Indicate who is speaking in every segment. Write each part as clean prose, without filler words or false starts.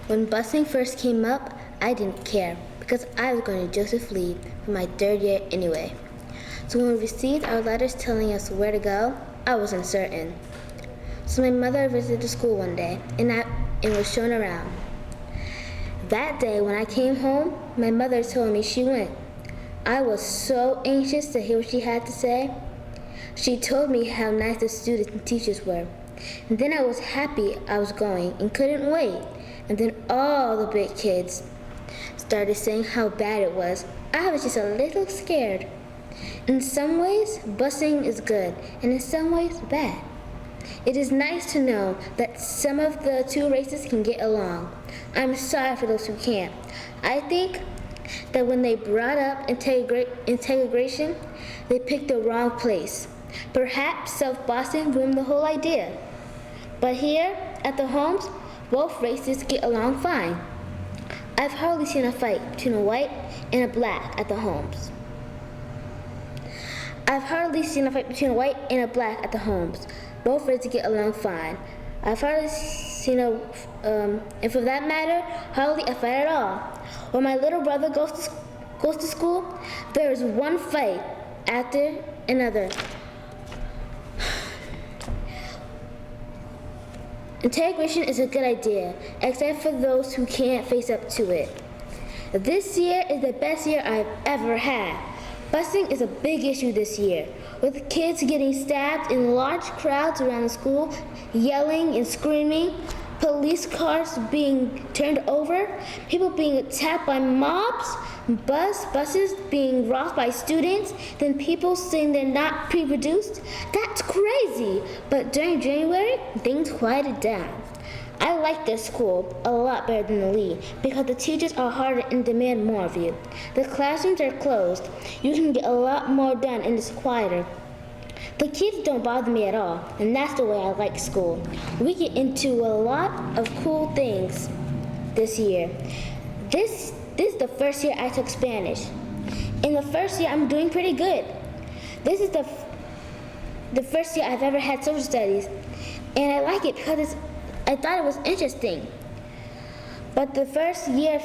Speaker 1: When busing first came up, I didn't care because I was going to Joseph Lee for my third year anyway. So when we received our letters telling us where to go, I was uncertain. So my mother visited the school one day and was shown around. That day when I came home, my mother told me she went. I was so anxious to hear what she had to say. She told me how nice the students and teachers were. And then I was happy I was going and couldn't wait. And then all the big kids started saying how bad it was. I was just a little scared. In some ways, busing is good, and in some ways, bad. It is nice to know that some of the two races can get along. I'm sorry for those who can't. I think that when they brought up integration, they picked the wrong place. Perhaps South Boston ruined the whole idea. But here at the homes, both races get along fine. I've hardly seen a fight between a white and a black at the homes. Both races get along fine. I've hardly seen and for that matter, hardly a fight at all. When my little brother goes to school, there is one fight after another. Integration is a good idea, except for those who can't face up to it. This year is the best year I've ever had. Busing is a big issue this year, with kids getting stabbed in large crowds around the school, yelling and screaming, police cars being turned over, people being attacked by mobs, buses being robbed by students, then people saying they're not pre-produced. That's crazy! But during January, things quieted down. I like this school a lot better than the Lee because the teachers are harder and demand more of you. The classrooms are closed. You can get a lot more done and it's quieter. The kids don't bother me at all, and that's the way I like school. We get into a lot of cool things this year. This is the first year I took Spanish. In the first year, I'm doing pretty good. This is the first year I've ever had social studies, and I like it because I thought it was interesting. But the first year,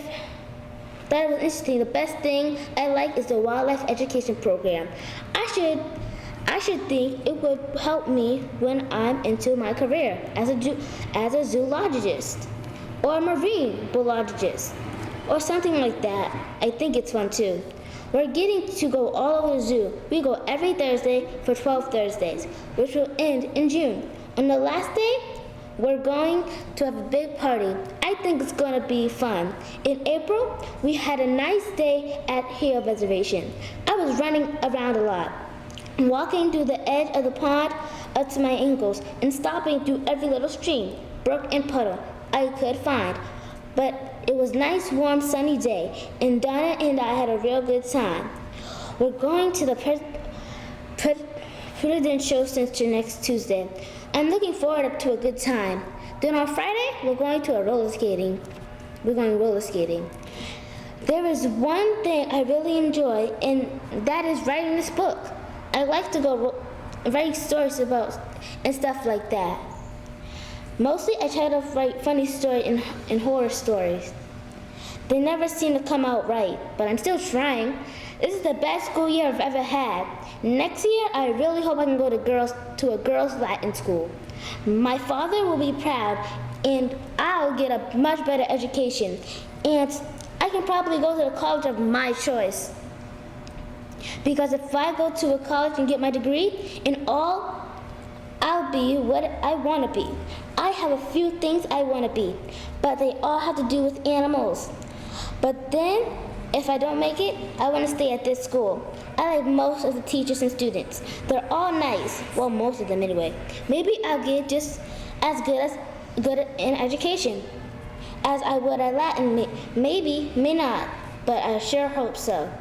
Speaker 1: that was interesting. The best thing I like is the wildlife education program. I should think it would help me when I'm into my career as a zoologist or a marine biologist or something like that. I think it's fun too. We're getting to go all over the zoo. We go every Thursday for 12 Thursdays, which will end in June. On the last day, we're going to have a big party. I think it's going to be fun. In April, we had a nice day at Hill Reservation. I was running around a lot, walking through the edge of the pond up to my ankles and stopping through every little stream, brook, and puddle I could find. But it was a nice, warm, sunny day, and Donna and I had a real good time. We're going to the Presidential Center next Tuesday. I'm looking forward to a good time. Then on Friday, we're going roller skating. There is one thing I really enjoy, and that is writing this book. I like to go write stories about and stuff like that. Mostly, I try to write funny stories and horror stories. They never seem to come out right, but I'm still trying. This is the best school year I've ever had. Next year, I really hope I can go to a girls' Latin school. My father will be proud, and I'll get a much better education. And I can probably go to the college of my choice. Because if I go to a college and get my degree, in all, I'll be what I want to be. I have a few things I want to be, but they all have to do with animals. But then, if I don't make it, I want to stay at this school. I like most of the teachers and students. They're all nice. Well, most of them anyway. Maybe I'll get just as good in education as I would at Latin. Maybe, may not, but I sure hope so.